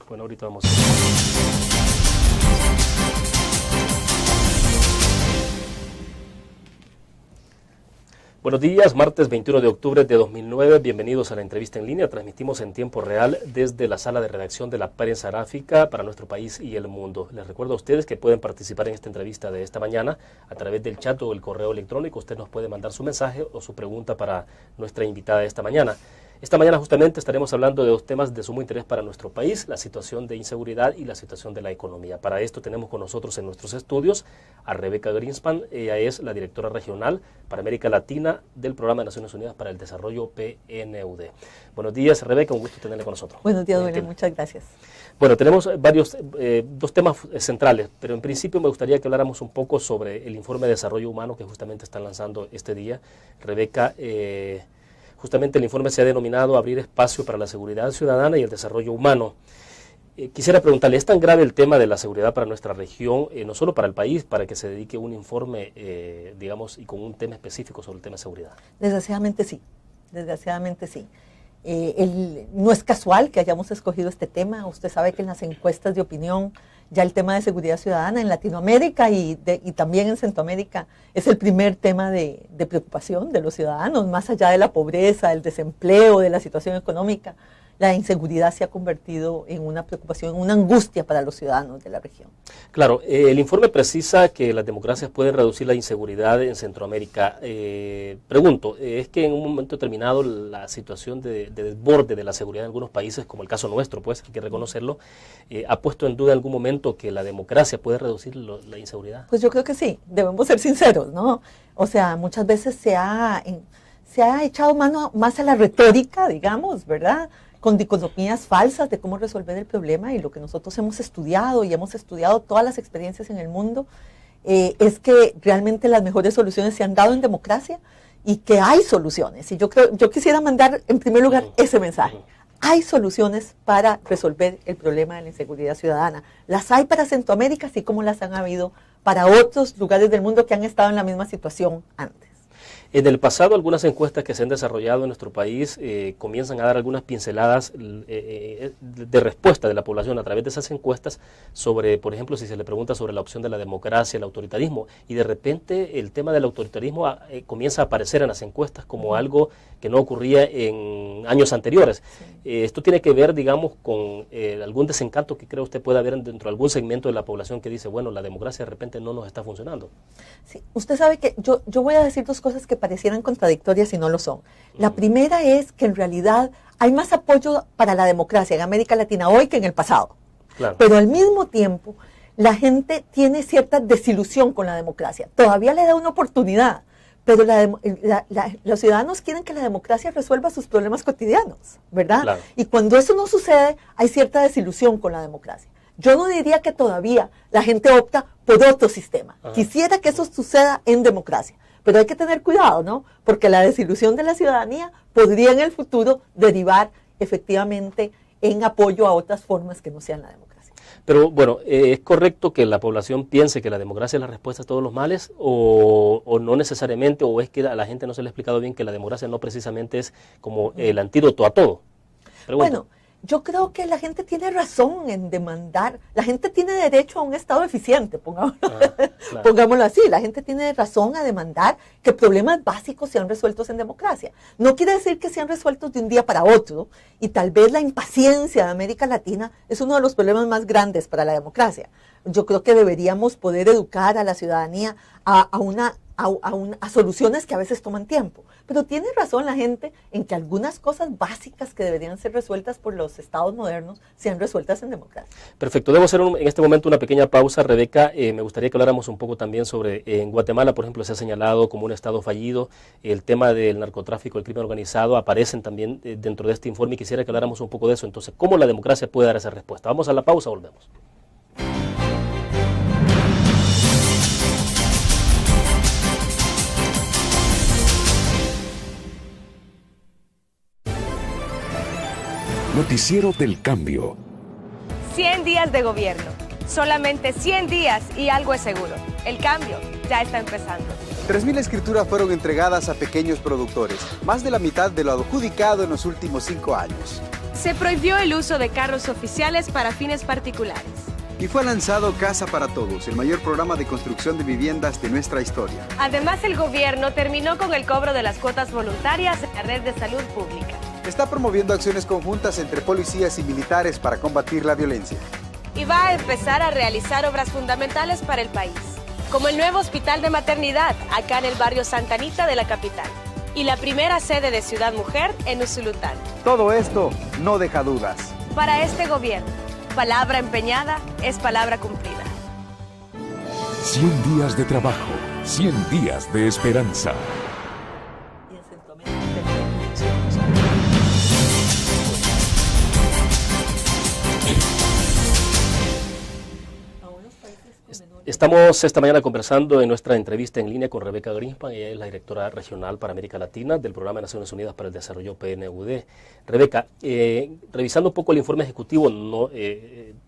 Bueno, ahorita vamos a... Buenos días, martes 21 de octubre de 2009, bienvenidos a la entrevista en línea. Transmitimos en tiempo real desde la sala de redacción de la prensa gráfica para nuestro país y el mundo. Les recuerdo a ustedes que pueden participar en esta entrevista de esta mañana a través del chat o el correo electrónico. Usted nos puede mandar su mensaje o su pregunta para nuestra invitada de esta mañana. Esta mañana justamente estaremos hablando de dos temas de sumo interés para nuestro país, la situación de inseguridad y la situación de la economía. Para esto tenemos con nosotros en nuestros estudios a Rebeca Greenspan. Ella es la directora regional para América Latina del Programa de Naciones Unidas para el Desarrollo PNUD. Buenos días, Rebeca, un gusto tenerla con nosotros. Buenos días, William, muchas gracias. Bueno, tenemos dos temas centrales, pero en principio me gustaría que habláramos un poco sobre el informe de desarrollo humano que justamente están lanzando este día. Rebeca, justamente el informe se ha denominado Abrir espacio para la seguridad ciudadana y el desarrollo humano. Quisiera preguntarle, ¿es tan grave el tema de la seguridad para nuestra región, no solo para el país, para que se dedique un informe, digamos, y con un tema específico sobre el tema de seguridad? Desgraciadamente sí, desgraciadamente sí. No es casual que hayamos escogido este tema. Usted sabe que en las encuestas de opinión ya el tema de seguridad ciudadana en Latinoamérica y también en Centroamérica es el primer tema de preocupación de los ciudadanos, más allá de la pobreza, del desempleo, de la situación económica. La inseguridad se ha convertido en una preocupación, en una angustia para los ciudadanos de la región. Claro, el informe precisa que las democracias pueden reducir la inseguridad en Centroamérica. Pregunto, ¿es que en un momento determinado la situación de desborde de la seguridad en algunos países, como el caso nuestro, pues hay que reconocerlo, ha puesto en duda en algún momento que la democracia puede reducir la inseguridad? Pues yo creo que sí, debemos ser sinceros, ¿no? O sea, muchas veces se ha echado mano más a la retórica, digamos, ¿verdad?, con dicotomías falsas de cómo resolver el problema, y lo que nosotros hemos estudiado y hemos estudiado todas las experiencias en el mundo es que realmente las mejores soluciones se han dado en democracia y que hay soluciones. Y yo quisiera mandar en primer lugar ese mensaje. Hay soluciones para resolver el problema de la inseguridad ciudadana. Las hay para Centroamérica, así como las han habido para otros lugares del mundo que han estado en la misma situación antes. En el pasado, algunas encuestas que se han desarrollado en nuestro país comienzan a dar algunas pinceladas de respuesta de la población a través de esas encuestas sobre, por ejemplo, si se le pregunta sobre la opción de la democracia, el autoritarismo, y de repente el tema del autoritarismo comienza a aparecer en las encuestas como algo que no ocurría en años anteriores. Sí. Esto tiene que ver, digamos, con algún desencanto que cree usted puede haber dentro de algún segmento de la población que dice, bueno, la democracia de repente no nos está funcionando. Sí, usted sabe que yo voy a decir dos cosas que parecieran contradictorias y no lo son. La primera es que en realidad hay más apoyo para la democracia en América Latina hoy que en el pasado. Claro. Pero al mismo tiempo, la gente tiene cierta desilusión con la democracia. Todavía le da una oportunidad, pero los ciudadanos quieren que la democracia resuelva sus problemas cotidianos, ¿verdad? Claro. Y cuando eso no sucede, hay cierta desilusión con la democracia. Yo no diría que todavía la gente opta por otro sistema. Ajá. Quisiera que eso suceda en democracia. Pero hay que tener cuidado, ¿no? Porque la desilusión de la ciudadanía podría en el futuro derivar efectivamente en apoyo a otras formas que no sean la democracia. Pero bueno, ¿es correcto que la población piense que la democracia es la respuesta a todos los males o no necesariamente, o es que a la gente no se le ha explicado bien que la democracia no precisamente es como el antídoto a todo? Pregunta. Bueno, yo creo que la gente tiene razón en demandar, la gente tiene derecho a un Estado eficiente, pongámoslo así, la gente tiene razón a demandar que problemas básicos sean resueltos en democracia. No quiere decir que sean resueltos de un día para otro, y tal vez la impaciencia de América Latina es uno de los problemas más grandes para la democracia. Yo creo que deberíamos poder educar a la ciudadanía a soluciones que a veces toman tiempo. Pero tiene razón la gente en que algunas cosas básicas que deberían ser resueltas por los estados modernos sean resueltas en democracia. Perfecto. Debo hacer en este momento una pequeña pausa, Rebeca. Me gustaría que habláramos un poco también sobre, en Guatemala, por ejemplo, se ha señalado como un estado fallido. El tema del narcotráfico, el crimen organizado, aparecen también dentro de este informe y quisiera que habláramos un poco de eso. Entonces, ¿cómo la democracia puede dar esa respuesta? Vamos a la pausa, volvemos. Noticiero del Cambio. 100 días de gobierno, solamente 100 días y algo es seguro. El cambio ya está empezando. 3,000 escrituras fueron entregadas a pequeños productores, más de la mitad de lo adjudicado en los últimos 5 años. Se prohibió el uso de carros oficiales para fines particulares. Y fue lanzado Casa para Todos, el mayor programa de construcción de viviendas de nuestra historia. Además, el gobierno terminó con el cobro de las cuotas voluntarias en la red de salud pública. Está promoviendo acciones conjuntas entre policías y militares para combatir la violencia. Y va a empezar a realizar obras fundamentales para el país, como el nuevo hospital de maternidad acá en el barrio Santa Anita de la capital y la primera sede de Ciudad Mujer en Usulután. Todo esto no deja dudas. Para este gobierno, palabra empeñada es palabra cumplida. 100 días de trabajo, 100 días de esperanza. Estamos esta mañana conversando en nuestra entrevista en línea con Rebeca Greenspan. Ella es la directora regional para América Latina del Programa de Naciones Unidas para el Desarrollo PNUD. Rebeca, revisando un poco el informe ejecutivo, no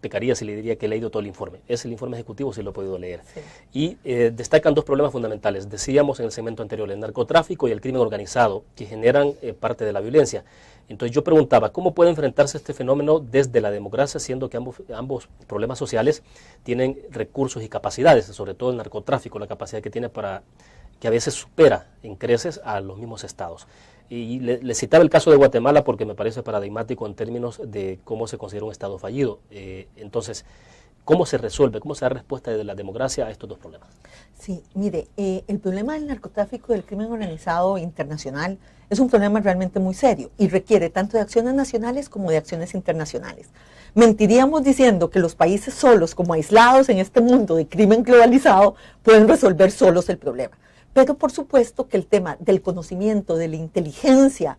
pecaría si le diría que he leído todo el informe. Es el informe ejecutivo, sí lo he podido leer. Sí. Y destacan dos problemas fundamentales. Decíamos en el segmento anterior, el narcotráfico y el crimen organizado, que generan parte de la violencia. Entonces yo preguntaba, ¿cómo puede enfrentarse este fenómeno desde la democracia, siendo que ambos problemas sociales tienen recursos y capacidades, sobre todo el narcotráfico, la capacidad que tiene para que a veces supera en creces a los mismos estados? Y le citaba el caso de Guatemala porque me parece paradigmático en términos de cómo se considera un estado fallido. Entonces, ¿cómo se resuelve, cómo se da respuesta de la democracia a estos dos problemas? Sí, mire, el problema del narcotráfico y del crimen organizado internacional es un problema realmente muy serio y requiere tanto de acciones nacionales como de acciones internacionales. Mentiríamos diciendo que los países solos, como aislados en este mundo de crimen globalizado, pueden resolver solos el problema. Pero por supuesto que el tema del conocimiento, de la inteligencia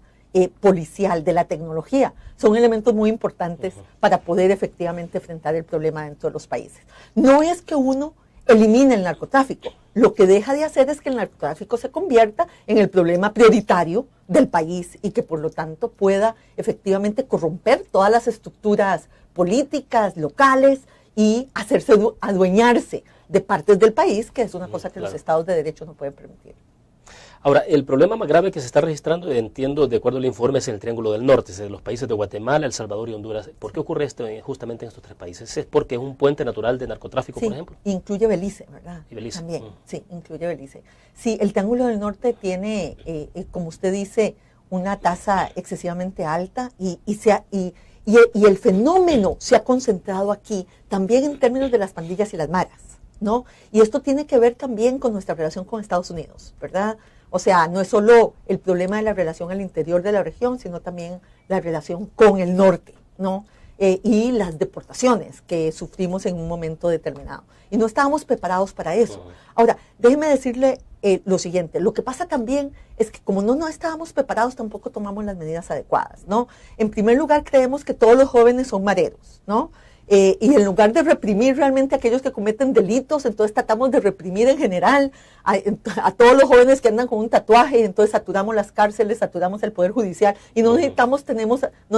policial, de la tecnología, son elementos muy importantes para poder efectivamente enfrentar el problema dentro de los países. No es que uno elimine el narcotráfico, lo que deja de hacer es que el narcotráfico se convierta en el problema prioritario del país y que por lo tanto pueda efectivamente corromper todas las estructuras políticas, locales y hacerse adueñarse de partes del país, que es una cosa que los estados de derecho no pueden permitir. Ahora, el problema más grave que se está registrando, entiendo, de acuerdo al informe, es en el Triángulo del Norte, es de los países de Guatemala, El Salvador y Honduras. ¿Por qué ocurre esto justamente en estos tres países? ¿Es porque es un puente natural de narcotráfico, por ejemplo? Incluye Belice, ¿verdad? Y Belice. También, sí, incluye Belice. Sí, el Triángulo del Norte tiene, como usted dice, una tasa excesivamente alta y el fenómeno se ha concentrado aquí, también en términos de las pandillas y las maras, ¿no? Y esto tiene que ver también con nuestra relación con Estados Unidos, ¿verdad? O sea, no es solo el problema de la relación al interior de la región, sino también la relación con el norte, ¿no? Y las deportaciones que sufrimos en un momento determinado. Y no estábamos preparados para eso. Ahora, déjeme decirle lo siguiente. Lo que pasa también es que como no estábamos preparados, tampoco tomamos las medidas adecuadas, ¿no? En primer lugar, creemos que todos los jóvenes son mareros, ¿no? Y en lugar de reprimir realmente a aquellos que cometen delitos, entonces tratamos de reprimir en general a todos los jóvenes que andan con un tatuaje, y entonces saturamos las cárceles, saturamos el Poder Judicial, y no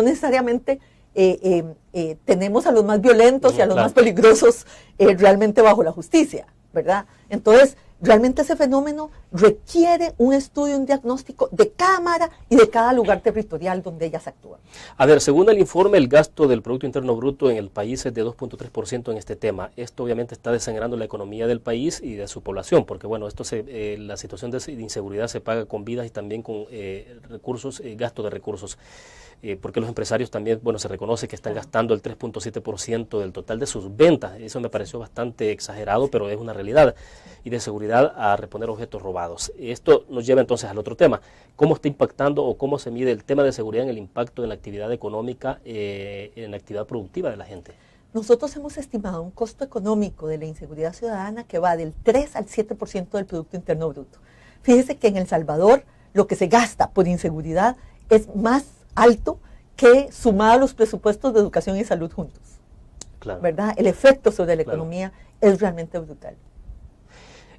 necesariamente tenemos a los más violentos y a los más peligrosos realmente bajo la justicia, ¿verdad? Entonces, realmente ese fenómeno requiere un estudio, un diagnóstico de cada mara y de cada lugar territorial donde ellas actúan. A ver, según el informe, el gasto del Producto Interno Bruto en el país es de 2.3% en este tema. Esto obviamente está desangrando la economía del país y de su población, porque bueno, la situación de inseguridad se paga con vidas y también con recursos, gasto de recursos. Porque los empresarios también, bueno, se reconoce que están gastando el 3.7% del total de sus ventas. Eso me pareció bastante exagerado, pero es una realidad. Y de seguridad a reponer objetos robados. Esto nos lleva entonces al otro tema. ¿Cómo está impactando o cómo se mide el tema de seguridad en el impacto en la actividad económica, en la actividad productiva de la gente? Nosotros hemos estimado un costo económico de la inseguridad ciudadana que va del 3 al 7% del Producto Interno Bruto. Fíjese que en El Salvador lo que se gasta por inseguridad es más alto que sumado a los presupuestos de educación y salud juntos. Claro. ¿Verdad? El efecto sobre la economía es realmente brutal.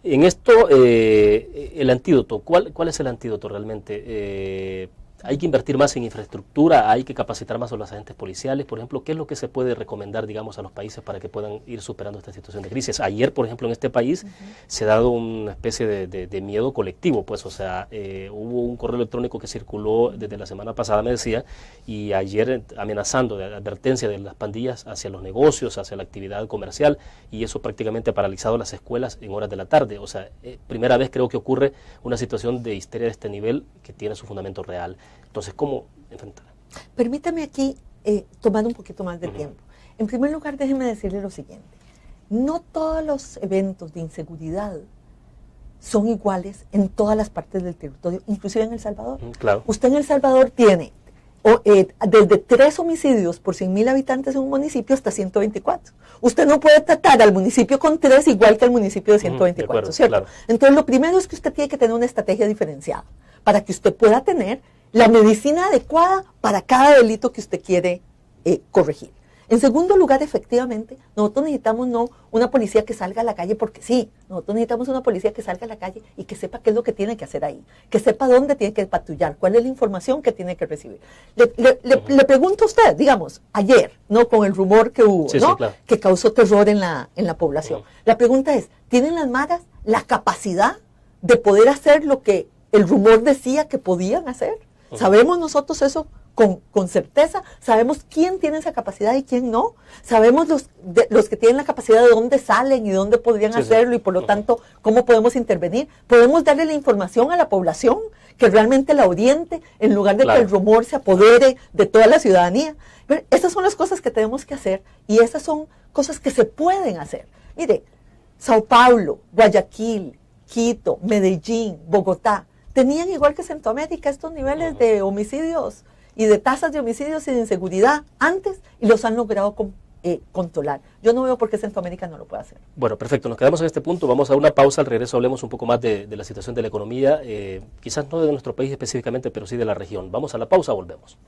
En esto, el antídoto, ¿cuál es el antídoto realmente? ¿Hay que invertir más en infraestructura? ¿Hay que capacitar más a los agentes policiales? Por ejemplo, ¿qué es lo que se puede recomendar, digamos, a los países para que puedan ir superando esta situación de crisis? Ayer, por ejemplo, en este país se ha dado una especie de miedo colectivo, pues, o sea, hubo un correo electrónico que circuló desde la semana pasada, me decía, y ayer amenazando de advertencia de las pandillas hacia los negocios, hacia la actividad comercial, y eso prácticamente ha paralizado las escuelas en horas de la tarde. O sea, primera vez creo que ocurre una situación de histeria de este nivel que tiene su fundamento real. Entonces, ¿cómo enfrentar? Permítame aquí tomar un poquito más de tiempo. En primer lugar, déjeme decirle lo siguiente. No todos los eventos de inseguridad son iguales en todas las partes del territorio, inclusive en El Salvador. Claro. Usted en El Salvador tiene desde 3 homicidios por 100.000 habitantes en un municipio hasta 124. Usted no puede tratar al municipio con 3 igual que al municipio de 124, de acuerdo, ¿cierto? Claro. Entonces, lo primero es que usted tiene que tener una estrategia diferenciada para que usted pueda tener la medicina adecuada para cada delito que usted quiere corregir. En segundo lugar, efectivamente, nosotros necesitamos no una policía que salga a la calle porque sí, nosotros necesitamos una policía que salga a la calle y que sepa qué es lo que tiene que hacer ahí, que sepa dónde tiene que patrullar, cuál es la información que tiene que recibir. Le pregunto a usted, digamos, ayer, ¿no? Con el rumor que hubo, sí, ¿no? Sí, claro. Que causó terror en la población. La pregunta es, ¿tienen las maras la capacidad de poder hacer lo que el rumor decía que podían hacer? ¿Sabemos nosotros eso con certeza? ¿Sabemos quién tiene esa capacidad y quién no? ¿Sabemos los que tienen la capacidad de dónde salen y dónde podrían hacerlo y por lo tanto cómo podemos intervenir? ¿Podemos darle la información a la población que realmente la oriente en lugar de que el rumor se apodere de toda la ciudadanía? Pero esas son las cosas que tenemos que hacer y esas son cosas que se pueden hacer. Mire, Sao Paulo, Guayaquil, Quito, Medellín, Bogotá, tenían igual que Centroamérica estos niveles de homicidios y de tasas de homicidios y de inseguridad antes y los han logrado controlar. Yo no veo por qué Centroamérica no lo puede hacer. Bueno, perfecto. Nos quedamos en este punto. Vamos a una pausa. Al regreso hablemos un poco más de la situación de la economía, quizás no de nuestro país específicamente, pero sí de la región. Vamos a la pausa, volvemos.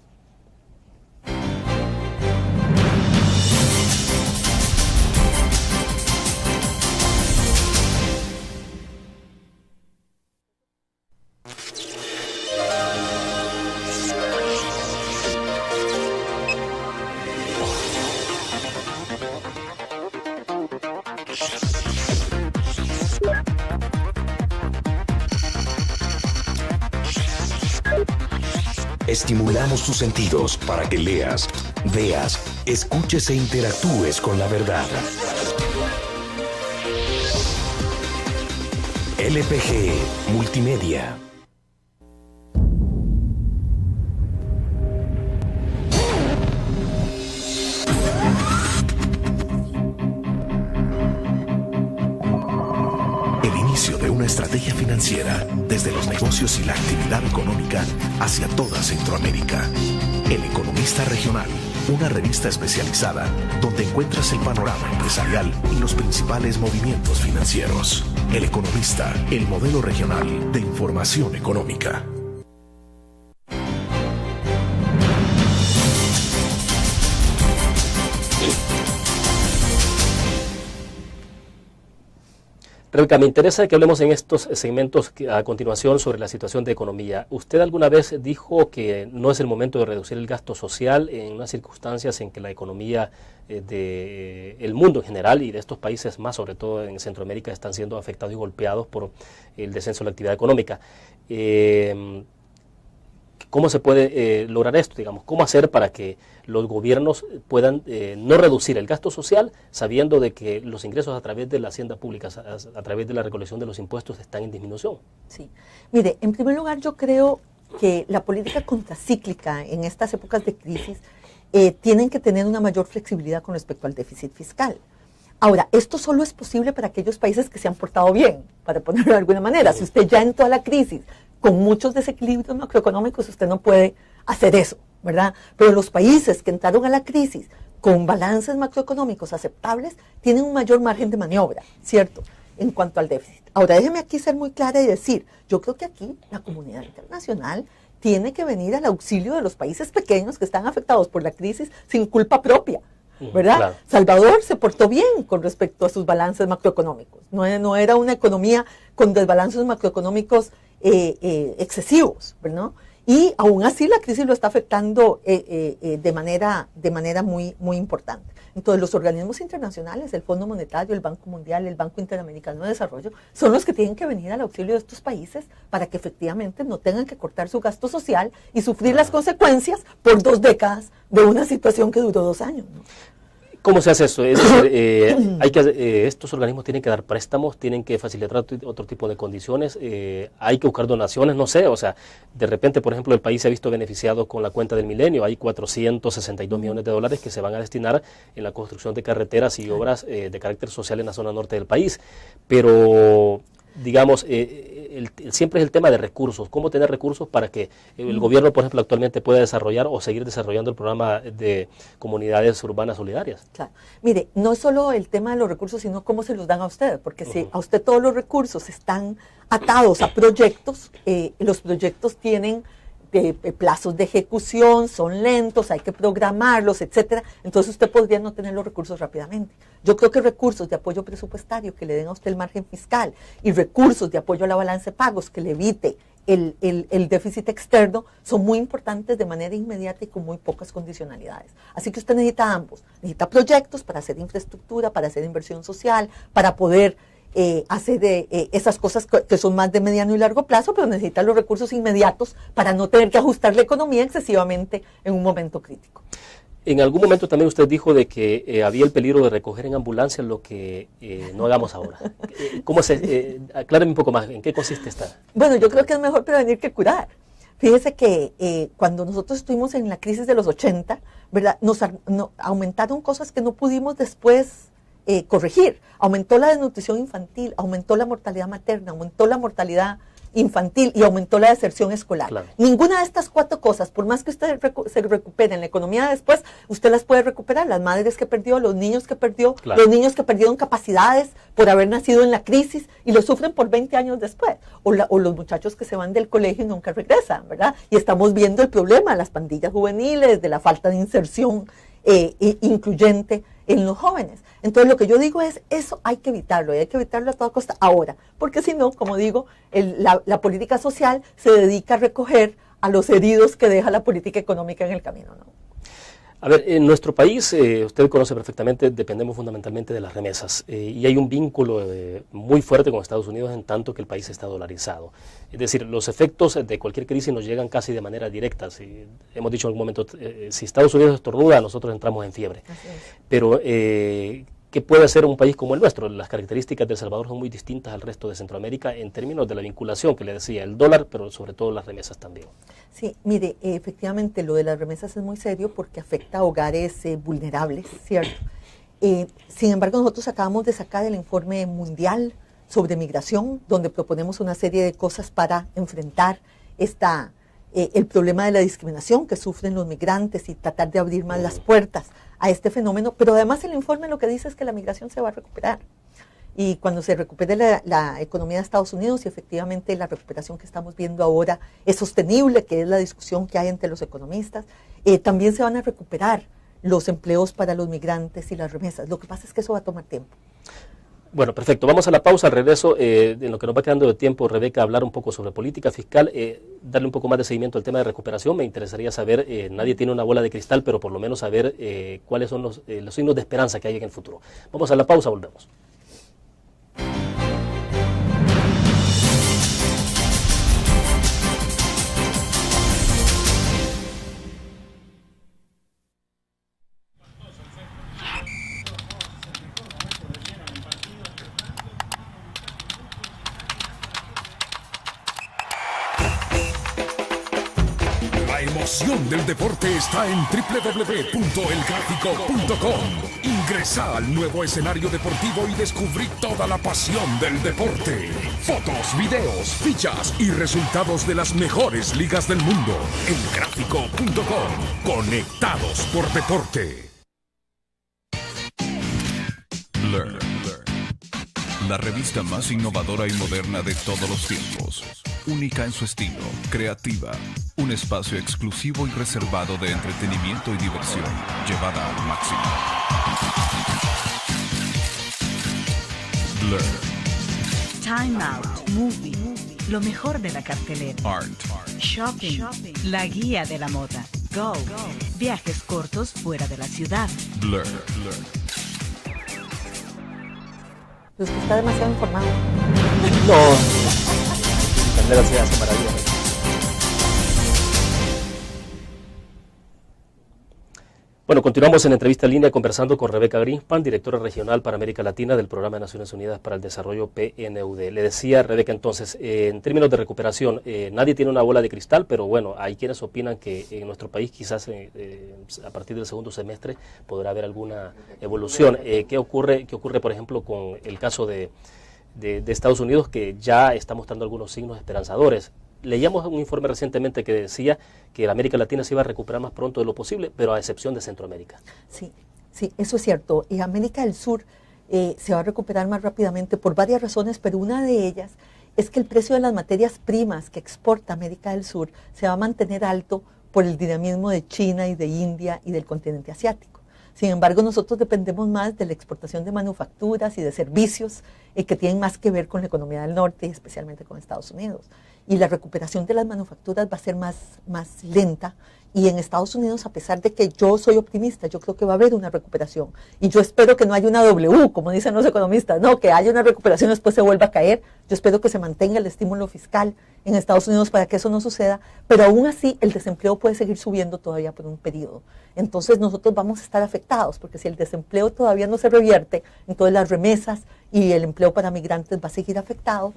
Estimulamos tus sentidos para que leas, veas, escuches e interactúes con la verdad. LPG Multimedia. El inicio de una estrategia financiera desde los negocios y la actividad económica hacia toda Centroamérica. El Economista Regional, una revista especializada donde encuentras el panorama empresarial y los principales movimientos financieros. El Economista, el modelo regional de información económica. Rebeca, me interesa que hablemos en estos segmentos a continuación sobre la situación de economía. Usted alguna vez dijo que no es el momento de reducir el gasto social en unas circunstancias en que la economía del mundo en general y de estos países más, sobre todo en Centroamérica, están siendo afectados y golpeados por el descenso de la actividad económica. ¿Cómo se puede lograr esto? Digamos, ¿cómo hacer para que los gobiernos puedan no reducir el gasto social sabiendo de que los ingresos a través de la hacienda pública, a través de la recolección de los impuestos, están en disminución? Sí. Mire, en primer lugar yo creo que la política contracíclica en estas épocas de crisis tienen que tener una mayor flexibilidad con respecto al déficit fiscal. Ahora, esto solo es posible para aquellos países que se han portado bien, para ponerlo de alguna manera. Si usted ya entró a la crisis con muchos desequilibrios macroeconómicos, usted no puede hacer eso, ¿verdad? Pero los países que entraron a la crisis con balances macroeconómicos aceptables tienen un mayor margen de maniobra, ¿cierto?, en cuanto al déficit. Ahora, déjeme aquí ser muy clara y decir, yo creo que aquí la comunidad internacional tiene que venir al auxilio de los países pequeños que están afectados por la crisis sin culpa propia, ¿verdad? Claro. Salvador se portó bien con respecto a sus balances macroeconómicos. No era una economía con desbalances macroeconómicos excesivos, ¿verdad? Y aún así la crisis lo está afectando de manera muy, muy importante. Entonces los organismos internacionales, el Fondo Monetario, el Banco Mundial, el Banco Interamericano de Desarrollo, son los que tienen que venir al auxilio de estos países para que efectivamente no tengan que cortar su gasto social y sufrir las consecuencias por 2 décadas de una situación que duró 2 años, ¿no? ¿Cómo se hace eso? Es decir, estos organismos tienen que dar préstamos, tienen que facilitar otro tipo de condiciones, hay que buscar donaciones, no sé, o sea, de repente, por ejemplo, el país se ha visto beneficiado con la cuenta del milenio, hay 462 millones de dólares que se van a destinar en la construcción de carreteras y obras de carácter social en la zona norte del país, pero digamos, siempre es el tema de recursos, cómo tener recursos para que el gobierno, por ejemplo, actualmente pueda desarrollar o seguir desarrollando el programa de comunidades urbanas solidarias. Claro. Mire, no es solo el tema de los recursos, sino cómo se los dan a usted, porque si a usted todos los recursos están atados a proyectos, los proyectos tienen plazos de ejecución, son lentos, hay que programarlos, etcétera. Entonces usted podría no tener los recursos rápidamente. Yo creo que recursos de apoyo presupuestario que le den a usted el margen fiscal y recursos de apoyo a la balanza de pagos que le evite el déficit externo son muy importantes de manera inmediata y con muy pocas condicionalidades. Así que usted necesita ambos. Necesita proyectos para hacer infraestructura, para hacer inversión social, para poder hacer esas cosas que son más de mediano y largo plazo, pero necesita los recursos inmediatos para no tener que ajustar la economía excesivamente en un momento crítico. En algún momento también usted dijo de que había el peligro de recoger en ambulancia lo que no hagamos ahora. ¿Cómo acláreme un poco más, ¿en qué consiste esta? Bueno, yo creo que es mejor prevenir que curar. Fíjese que cuando nosotros estuvimos en la crisis de los 80, ¿verdad? Nos aumentaron cosas que no pudimos después corregir. Aumentó la desnutrición infantil, aumentó la mortalidad materna, aumentó la mortalidad infantil y aumentó la deserción escolar. Claro. Ninguna de estas 4 cosas, por más que usted se recupere en la economía después, usted las puede recuperar. Las madres que perdió, los niños que perdió, claro, los niños que perdieron capacidades por haber nacido en la crisis y lo sufren por 20 años después. O los muchachos que se van del colegio y nunca regresan, ¿verdad? Y estamos viendo el problema de las pandillas juveniles, de la falta de inserción incluyente en los jóvenes. Entonces lo que yo digo es, eso hay que evitarlo, y hay que evitarlo a toda costa ahora, porque si no, como digo, la política social se dedica a recoger a los heridos que deja la política económica en el camino, ¿no? A ver, en nuestro país, usted conoce perfectamente, dependemos fundamentalmente de las remesas y hay un vínculo muy fuerte con Estados Unidos en tanto que el país está dolarizado. Es decir, los efectos de cualquier crisis nos llegan casi de manera directa. Si, hemos dicho en algún momento, si Estados Unidos estornuda, nosotros entramos en fiebre. Pero, ¿qué puede hacer un país como el nuestro? Las características de El Salvador son muy distintas al resto de Centroamérica en términos de la vinculación que le decía, el dólar, pero sobre todo las remesas también. Sí, mire, efectivamente lo de las remesas es muy serio porque afecta a hogares vulnerables, ¿cierto? Sin embargo, nosotros acabamos de sacar el informe mundial sobre migración, donde proponemos una serie de cosas para enfrentar el problema de la discriminación que sufren los migrantes y tratar de abrir más las puertas a este fenómeno, pero además el informe lo que dice es que la migración se va a recuperar. Y cuando se recupere la economía de Estados Unidos, y efectivamente la recuperación que estamos viendo ahora es sostenible, que es la discusión que hay entre los economistas, también se van a recuperar los empleos para los migrantes y las remesas. Lo que pasa es que eso va a tomar tiempo. Bueno, perfecto. Vamos a la pausa. Al regreso, en lo que nos va quedando de tiempo, Rebeca, hablar un poco sobre política fiscal, darle un poco más de seguimiento al tema de recuperación. Me interesaría saber, nadie tiene una bola de cristal, pero por lo menos saber cuáles son los signos de esperanza que hay en el futuro. Vamos a la pausa, volvemos. La emoción del deporte está en www.elgráfico.com. Ingresa al nuevo escenario deportivo y descubrí toda la pasión del deporte. Fotos, videos, fichas y resultados de las mejores ligas del mundo. Elgráfico.com. Conectados por deporte. Learn. La revista más innovadora y moderna de todos los tiempos. Única en su estilo, creativa. Un espacio exclusivo y reservado de entretenimiento y diversión, llevada al máximo. Learn. Time Out, Movie, lo mejor de la cartelera. Art. Shopping, la guía de la moda. Go, viajes cortos fuera de la ciudad. Blur. Pues que está demasiado informado. No, Candela se hace maravillas. Bueno, continuamos en entrevista en línea conversando con Rebeca Greenspan, directora regional para América Latina del Programa de Naciones Unidas para el Desarrollo PNUD. Le decía, Rebeca, entonces, en términos de recuperación, nadie tiene una bola de cristal, pero bueno, hay quienes opinan que en nuestro país quizás a partir del segundo semestre podrá haber alguna evolución. ¿Qué ocurre, por ejemplo, con el caso de Estados Unidos, que ya está mostrando algunos signos esperanzadores? Leíamos un informe recientemente que decía que la América Latina se iba a recuperar más pronto de lo posible, pero a excepción de Centroamérica. Sí, eso es cierto. Y América del Sur se va a recuperar más rápidamente por varias razones, pero una de ellas es que el precio de las materias primas que exporta América del Sur se va a mantener alto por el dinamismo de China y de India y del continente asiático. Sin embargo, nosotros dependemos más de la exportación de manufacturas y de servicios que tienen más que ver con la economía del norte y especialmente con Estados Unidos. Y la recuperación de las manufacturas va a ser más lenta. Y en Estados Unidos, a pesar de que yo soy optimista, yo creo que va a haber una recuperación. Y yo espero que no haya una W, como dicen los economistas, no, que haya una recuperación y después se vuelva a caer. Yo espero que se mantenga el estímulo fiscal en Estados Unidos para que eso no suceda. Pero aún así, el desempleo puede seguir subiendo todavía por un periodo. Entonces nosotros vamos a estar afectados, porque si el desempleo todavía no se revierte, entonces las remesas y el empleo para migrantes va a seguir afectado.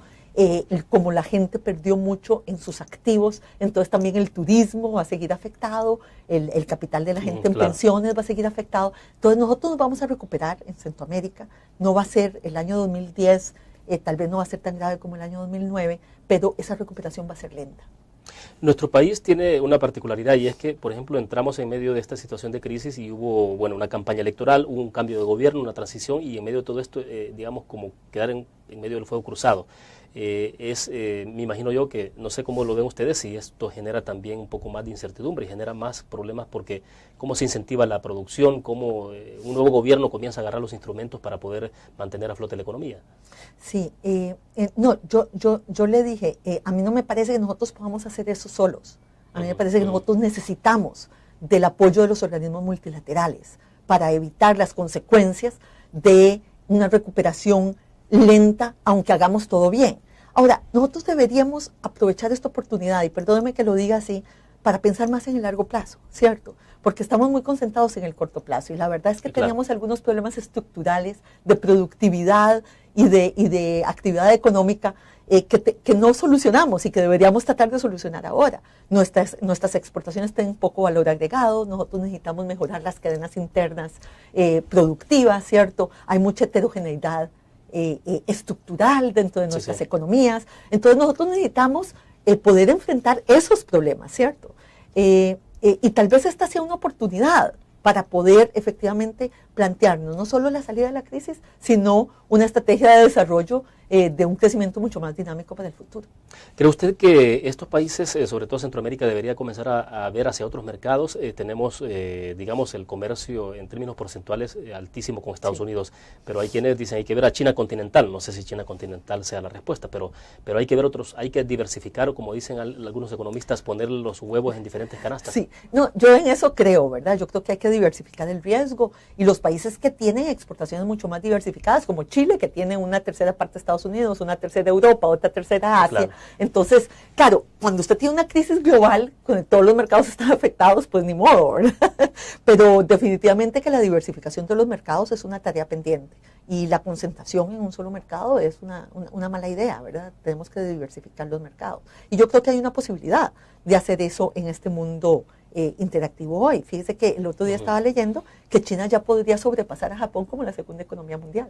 Como la gente perdió mucho en sus activos, entonces también el turismo va a seguir afectado, el capital de la gente en pensiones va a seguir afectado. Entonces nosotros nos vamos a recuperar en Centroamérica, no va a ser el año 2010, tal vez no va a ser tan grave como el año 2009, pero esa recuperación va a ser lenta. Nuestro país tiene una particularidad y es que, por ejemplo, entramos en medio de esta situación de crisis y hubo, una campaña electoral, hubo un cambio de gobierno, una transición y en medio de todo esto, digamos, como quedar en medio del fuego cruzado. Me imagino yo que, no sé cómo lo ven ustedes, si esto genera también un poco más de incertidumbre y genera más problemas porque cómo se incentiva la producción, cómo un nuevo gobierno comienza a agarrar los instrumentos para poder mantener a flote la economía. Sí, yo le dije, a mí no me parece que nosotros podamos hacer eso solos. A mí me parece que nosotros necesitamos del apoyo de los organismos multilaterales para evitar las consecuencias de una recuperación lenta, aunque hagamos todo bien. Ahora, nosotros deberíamos aprovechar esta oportunidad, y perdóneme que lo diga así, para pensar más en el largo plazo, ¿cierto? Porque estamos muy concentrados en el corto plazo, y la verdad es que teníamos algunos problemas estructurales de productividad y de actividad económica que no solucionamos y que deberíamos tratar de solucionar ahora. Nuestras exportaciones tienen poco valor agregado, nosotros necesitamos mejorar las cadenas internas productivas, ¿cierto? Hay mucha heterogeneidad estructural dentro de nuestras economías. Entonces nosotros necesitamos poder enfrentar esos problemas, ¿cierto? Y tal vez esta sea una oportunidad para poder efectivamente plantearnos no solo la salida de la crisis, sino una estrategia de desarrollo de un crecimiento mucho más dinámico para el futuro. ¿Cree usted que estos países, sobre todo Centroamérica, debería comenzar a ver hacia otros mercados? Tenemos, digamos, el comercio en términos porcentuales altísimo con Estados Unidos, pero hay quienes dicen hay que ver a China continental. No sé si China continental sea la respuesta, pero hay que ver otros, hay que diversificar, o como dicen algunos economistas, poner los huevos en diferentes canastas. Sí, no, yo en eso creo, ¿verdad? Yo creo que hay que diversificar el riesgo, y los países que tienen exportaciones mucho más diversificadas, como Chile, que tiene una tercera parte de Estados Unidos, una tercera Europa, otra tercera Asia. Claro. Entonces, claro, cuando usted tiene una crisis global, cuando todos los mercados están afectados, pues ni modo, ¿verdad? Pero definitivamente que la diversificación de los mercados es una tarea pendiente, y la concentración en un solo mercado es una mala idea, ¿verdad? Tenemos que diversificar los mercados. Y yo creo que hay una posibilidad de hacer eso en este mundo interactivo hoy. Fíjese que el otro día estaba leyendo que China ya podría sobrepasar a Japón como la segunda economía mundial.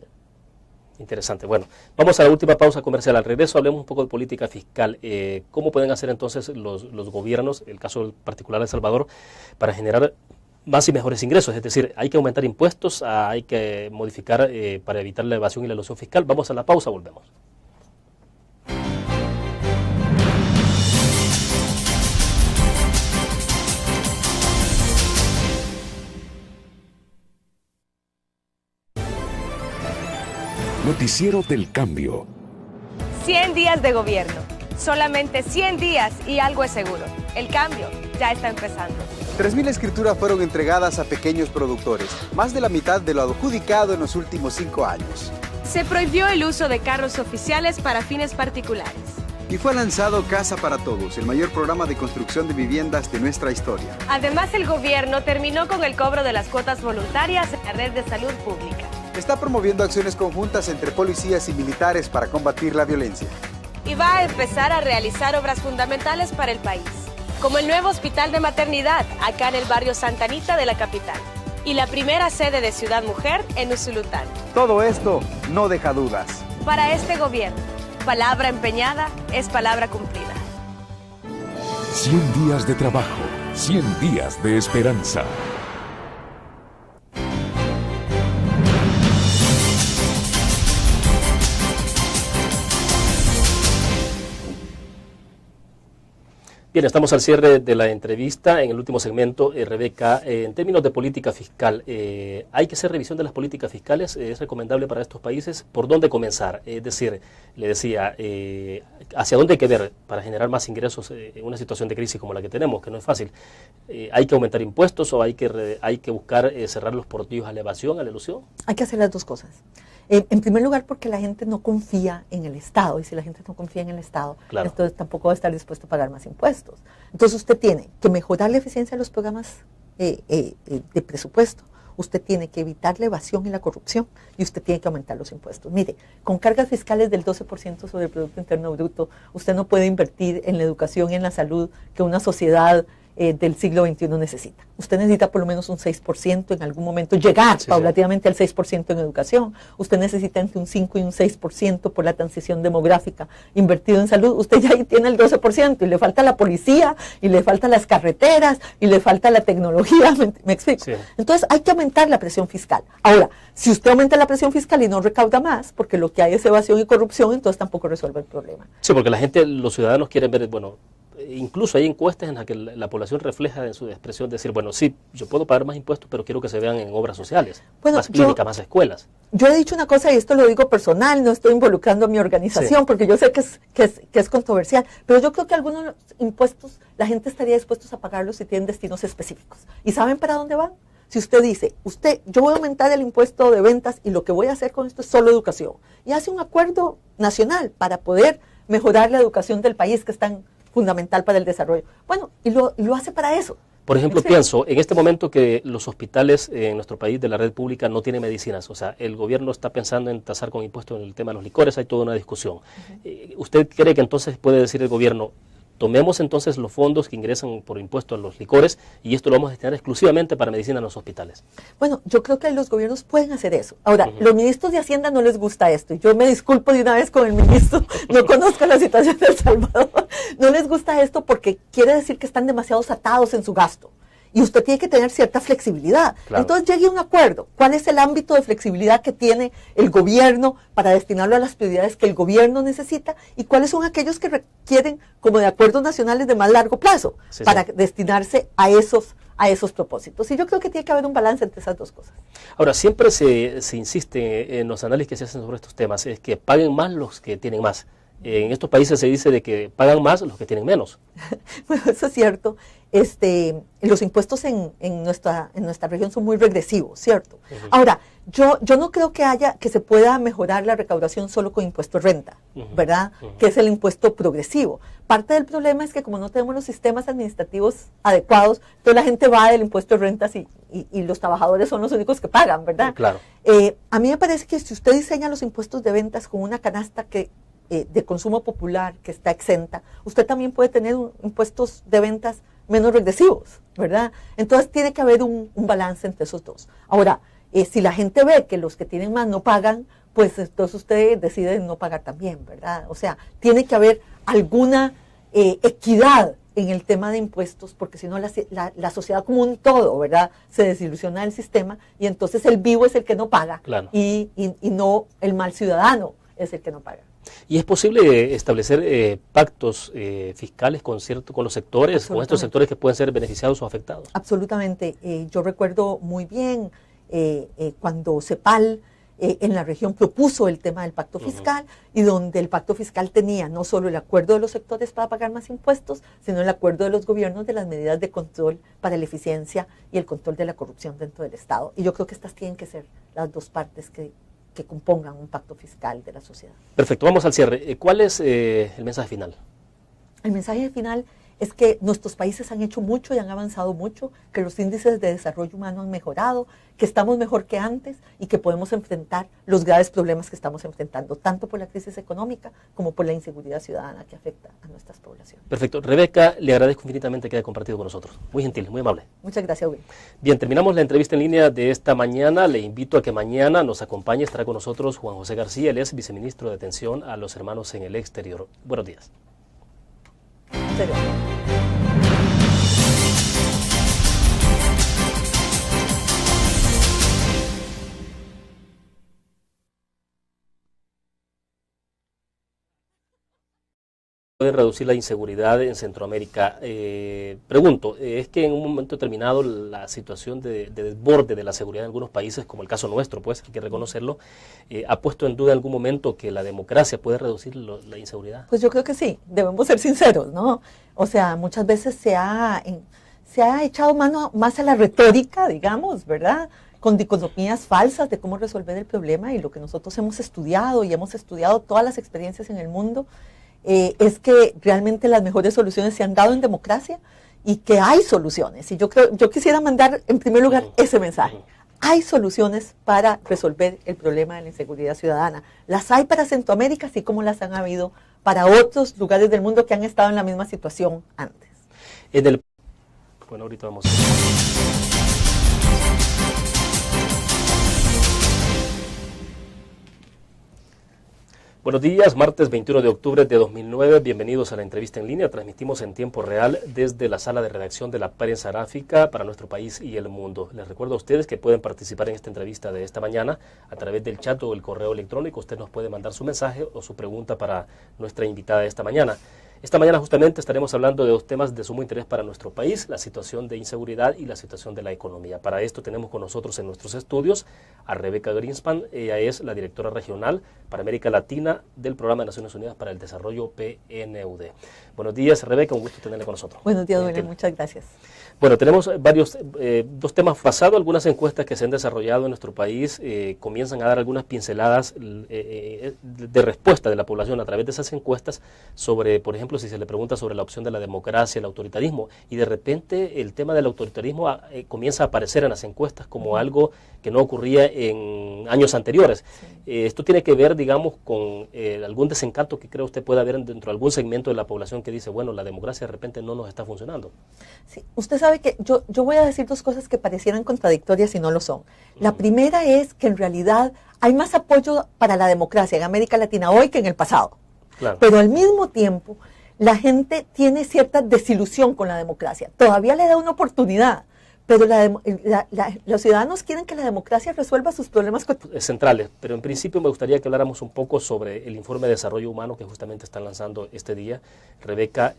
Interesante. Bueno, vamos a la última pausa comercial. Al regreso hablemos un poco de política fiscal. ¿Cómo pueden hacer entonces los gobiernos, el caso particular de El Salvador, para generar más y mejores ingresos? Es decir, hay que aumentar impuestos, hay que modificar para evitar la evasión y la elusión fiscal. Vamos a la pausa, volvemos. Noticiero del Cambio. 100 días de gobierno, Solamente 100 días y algo es seguro. El cambio ya está empezando. 3.000 escrituras fueron entregadas a pequeños productores, más de la mitad de lo adjudicado en los últimos 5 años. Se prohibió el uso de carros oficiales para fines particulares. Y fue lanzado Casa para Todos, el mayor programa de construcción de viviendas de nuestra historia. Además, el gobierno terminó con el cobro de las cuotas voluntarias en la red de salud pública. Está promoviendo acciones conjuntas entre policías y militares para combatir la violencia. Y va a empezar a realizar obras fundamentales para el país, como el nuevo hospital de maternidad acá en el barrio Santa Anita de la capital y la primera sede de Ciudad Mujer en Usulután. Todo esto no deja dudas. Para este gobierno, palabra empeñada es palabra cumplida. 100 días de trabajo, 100 días de esperanza. Bien, estamos al cierre de la entrevista. En el último segmento, Rebeca, en términos de política fiscal, ¿hay que hacer revisión de las políticas fiscales? ¿Es recomendable para estos países? ¿Por dónde comenzar? Es decir, le decía, ¿hacia dónde hay que ver para generar más ingresos en una situación de crisis como la que tenemos, que no es fácil? ¿Hay que aumentar impuestos o hay que buscar cerrar los portillos a la evasión, a la elusión? Hay que hacer las dos cosas. En primer lugar, porque la gente no confía en el Estado, y si la gente no confía en el Estado, claro, entonces tampoco va a estar dispuesto a pagar más impuestos. Entonces usted tiene que mejorar la eficiencia de los programas de presupuesto, usted tiene que evitar la evasión y la corrupción, y usted tiene que aumentar los impuestos. Mire, con cargas fiscales del 12% sobre el Producto Interno Bruto, usted no puede invertir en la educación y en la salud que una sociedad del siglo XXI necesita. Usted necesita por lo menos un 6% en algún momento, llegar paulatinamente al 6% en educación. Usted necesita entre un 5 y un 6% por la transición demográfica invertido en salud. Usted ya ahí tiene el 12% y le falta la policía, y le faltan las carreteras, y le falta la tecnología. ¿Me explico? Sí. Entonces hay que aumentar la presión fiscal. Ahora, si usted aumenta la presión fiscal y no recauda más, porque lo que hay es evasión y corrupción, entonces tampoco resuelve el problema. Sí, porque la gente, los ciudadanos quieren ver, bueno, incluso hay encuestas en las que la población refleja en su expresión decir, bueno, sí, yo puedo pagar más impuestos, pero quiero que se vean en obras sociales, más clínicas, más escuelas. Yo he dicho una cosa, y esto lo digo personal, no estoy involucrando a mi organización, porque yo sé que es controversial, pero yo creo que algunos impuestos la gente estaría dispuesta a pagarlos si tienen destinos específicos. ¿Y saben para dónde van? Si usted dice, yo voy a aumentar el impuesto de ventas y lo que voy a hacer con esto es solo educación, y hace un acuerdo nacional para poder mejorar la educación del país, que es tan fundamental para el desarrollo. Bueno, y lo hace para eso. Por ejemplo, pienso, en este momento que los hospitales en nuestro país de la red pública no tienen medicinas, o sea, el gobierno está pensando en tasar con impuestos en el tema de los licores, hay toda una discusión. ¿Usted cree que entonces puede decir el gobierno, tomemos entonces los fondos que ingresan por impuesto a los licores y esto lo vamos a destinar exclusivamente para medicina en los hospitales? Bueno, yo creo que los gobiernos pueden hacer eso. Ahora, los ministros de Hacienda no les gusta esto, y yo me disculpo de una vez con el ministro, no conozco la situación de El Salvador, no les gusta esto porque quiere decir que están demasiado atados en su gasto. Y usted tiene que tener cierta flexibilidad. Claro. Entonces llegue a un acuerdo. ¿Cuál es el ámbito de flexibilidad que tiene el gobierno para destinarlo a las prioridades que el gobierno necesita? ¿Y cuáles son aquellos que requieren como de acuerdos nacionales de más largo plazo para destinarse a esos propósitos? Y yo creo que tiene que haber un balance entre esas dos cosas. Ahora, siempre se insiste en los análisis que se hacen sobre estos temas, es que paguen más los que tienen más. En estos países se dice de que pagan más los que tienen menos. Bueno, eso es cierto. Los impuestos en nuestra región son muy regresivos, ¿cierto? Ahora, yo no creo que se pueda mejorar la recaudación solo con impuesto de renta, ¿verdad? Que es el impuesto progresivo. Parte del problema es que como no tenemos los sistemas administrativos adecuados, entonces la gente va del impuesto de rentas y los trabajadores son los únicos que pagan, ¿verdad? Claro. A mí me parece que si usted diseña los impuestos de ventas con una canasta de consumo popular que está exenta, usted también puede tener impuestos de ventas menos regresivos, ¿verdad? Entonces tiene que haber un balance entre esos dos. Ahora, si la gente ve que los que tienen más no pagan, pues entonces usted decide no pagar también, ¿verdad? O sea, tiene que haber alguna equidad en el tema de impuestos, porque si no la sociedad como un todo, ¿verdad?, se desilusiona del sistema, y entonces el vivo es el que no paga, claro, y no el mal ciudadano es el que no paga. ¿Y es posible establecer pactos fiscales con los sectores, con estos sectores que pueden ser beneficiados o afectados? Absolutamente. Yo recuerdo muy bien cuando CEPAL en la región propuso el tema del pacto fiscal y donde el pacto fiscal tenía no solo el acuerdo de los sectores para pagar más impuestos, sino el acuerdo de los gobiernos de las medidas de control para la eficiencia y el control de la corrupción dentro del Estado. Y yo creo que estas tienen que ser las dos partes que compongan un pacto fiscal de la sociedad. Perfecto, vamos al cierre. ¿Cuál es el mensaje final? El mensaje final es que nuestros países han hecho mucho y han avanzado mucho, que los índices de desarrollo humano han mejorado, que estamos mejor que antes y que podemos enfrentar los graves problemas que estamos enfrentando, tanto por la crisis económica como por la inseguridad ciudadana que afecta a nuestras poblaciones. Perfecto. Rebeca, le agradezco infinitamente que haya compartido con nosotros. Muy gentil, muy amable. Muchas gracias, Will. Bien, terminamos la entrevista en línea de esta mañana. Le invito a que mañana nos acompañe, estará con nosotros Juan José García, él es viceministro de Atención a los Hermanos en el Exterior. Buenos días. Muchas gracias. Pueden reducir la inseguridad en Centroamérica. Pregunto, ¿es que en un momento determinado la situación de desborde de la seguridad en algunos países, como el caso nuestro, pues hay que reconocerlo, ha puesto en duda en algún momento que la democracia puede reducir la inseguridad? Pues yo creo que sí, debemos ser sinceros, ¿no? O sea, muchas veces se ha echado mano más a la retórica, digamos, ¿verdad?, con dicotomías falsas de cómo resolver el problema, y lo que nosotros hemos estudiado, y hemos estudiado todas las experiencias en el mundo, es que realmente las mejores soluciones se han dado en democracia y que hay soluciones. Y yo quisiera mandar en primer lugar ese mensaje. Hay soluciones para resolver el problema de la inseguridad ciudadana. Las hay para Centroamérica, así como las han habido para otros lugares del mundo que han estado en la misma situación antes. Bueno, ahorita vamos. Buenos días, martes 21 de octubre de 2009, bienvenidos a la entrevista en línea. Transmitimos en tiempo real desde la sala de redacción de la Prensa Aráfica para nuestro país y el mundo. Les recuerdo a ustedes que pueden participar en esta entrevista de esta mañana a través del chat o el correo electrónico. Usted nos puede mandar su mensaje o su pregunta para nuestra invitada de esta mañana. Esta mañana justamente estaremos hablando de dos temas de sumo interés para nuestro país, la situación de inseguridad y la situación de la economía. Para esto tenemos con nosotros en nuestros estudios a Rebeca Greenspan. Ella es la directora regional para América Latina del Programa de Naciones Unidas para el Desarrollo, PNUD. Buenos días, Rebeca, un gusto tenerla con nosotros. Buenos días, William, muchas gracias. Bueno, tenemos dos temas pasados, algunas encuestas que se han desarrollado en nuestro país comienzan a dar algunas pinceladas de respuesta de la población a través de esas encuestas sobre, por ejemplo, si se le pregunta sobre la opción de la democracia, el autoritarismo, y de repente el tema del autoritarismo comienza a aparecer en las encuestas como algo que no ocurría en años anteriores. Sí. Esto tiene que ver, digamos, con algún desencanto que cree usted puede haber dentro de algún segmento de la población que dice, bueno, la democracia de repente no nos está funcionando. Sí, usted sabe que yo voy a decir dos cosas que parecieran contradictorias y no lo son. La primera es que en realidad hay más apoyo para la democracia en América Latina hoy que en el pasado. Claro. Pero al mismo tiempo, la gente tiene cierta desilusión con la democracia. Todavía le da una oportunidad, pero los ciudadanos quieren que la democracia resuelva sus problemas centrales. Pero en principio me gustaría que habláramos un poco sobre el informe de desarrollo humano que justamente están lanzando este día. Rebeca,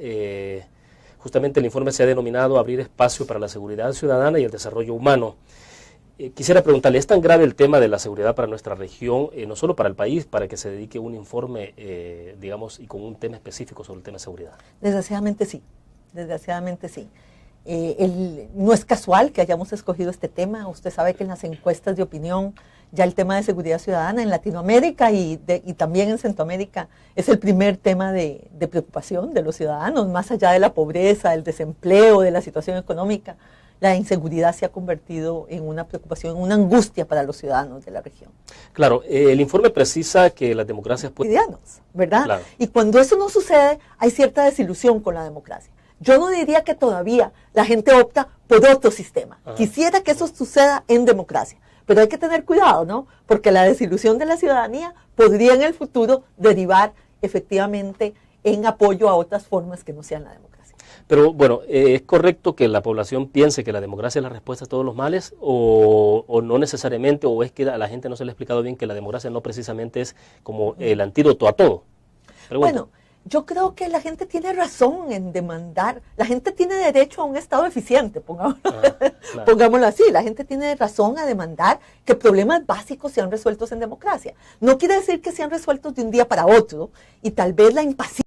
justamente el informe se ha denominado Abrir espacio para la seguridad ciudadana y el desarrollo humano. Quisiera preguntarle, ¿es tan grave el tema de la seguridad para nuestra región, no solo para el país, para que se dedique un informe, digamos, y con un tema específico sobre el tema de seguridad? Desgraciadamente sí, desgraciadamente sí. No es casual que hayamos escogido este tema. Usted sabe que en las encuestas de opinión ya el tema de seguridad ciudadana en Latinoamérica y también en Centroamérica es el primer tema de preocupación de los ciudadanos, más allá de la pobreza, del desempleo, de la situación económica. La inseguridad se ha convertido en una preocupación, en una angustia para los ciudadanos de la región. Claro, el informe precisa que las democracias ¿verdad? Claro. Y cuando eso no sucede, hay cierta desilusión con la democracia. Yo no diría que todavía la gente opta por otro sistema. Ajá. Quisiera que eso suceda en democracia, pero hay que tener cuidado, ¿no? Porque la desilusión de la ciudadanía podría en el futuro derivar efectivamente en apoyo a otras formas que no sean la democracia. Pero bueno, ¿es correcto que la población piense que la democracia es la respuesta a todos los males o no necesariamente, o es que a la gente no se le ha explicado bien que la democracia no precisamente es como el antídoto a todo? Pregunta. Bueno, Yo creo que la gente tiene razón en demandar, la gente tiene derecho a un Estado eficiente, pongámoslo así, la gente tiene razón a demandar que problemas básicos sean resueltos en democracia. No quiere decir que sean resueltos de un día para otro, y tal vez la impaciencia